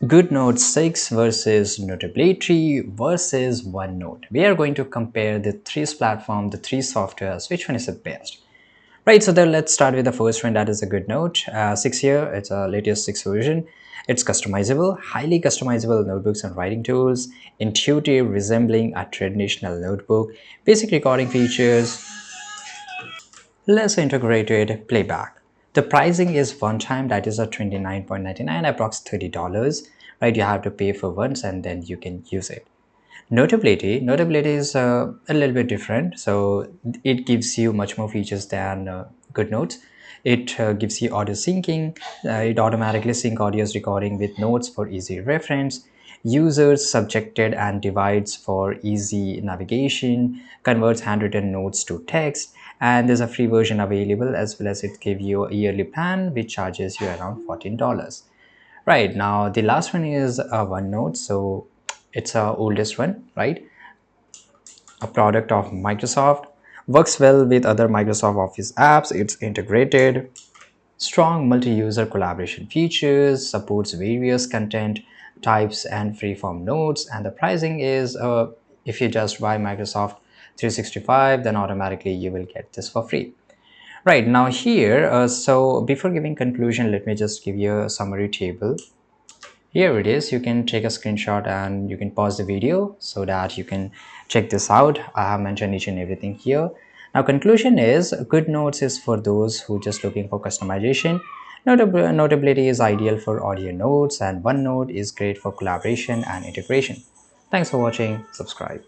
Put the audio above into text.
Goodnotes 6 versus Notability versus OneNote. We are going to compare the three platforms, the three softwares, which one is the best. Right, so then let's start with the first one, that is a Goodnote. 6 here, it's a latest 6 version. It's customizable, highly customizable notebooks and writing tools, intuitive, resembling a traditional notebook, basic recording features, less integrated playback. The pricing is one time, that is a 29.99, approx $30, right? You have to pay for once and then you can use it. Notability is a little bit different, so it gives you much more features than Goodnotes. It gives you audio syncing. It automatically sync audio's recording with notes for easy reference, users subjected and divides for easy navigation, converts handwritten notes to text, and there's a free version available, as well as it gives you a yearly plan which charges you around $14. Right, now the last one is OneNote. So it's our oldest one, right? A product of Microsoft, works well with other Microsoft Office apps. It's integrated, strong multi-user collaboration features, supports various content types and freeform notes, and the pricing is if you just buy Microsoft 365, then automatically you will get this for free. Right, now here, so before giving conclusion, let me just give you a summary table. Here it is. You can take a screenshot and you can pause the video so that you can check this out. I have mentioned each and everything here. Now conclusion is, Goodnotes is for those who just looking for customization. Notability is ideal for audio notes, and OneNote is great for collaboration and integration. Thanks for watching. Subscribe.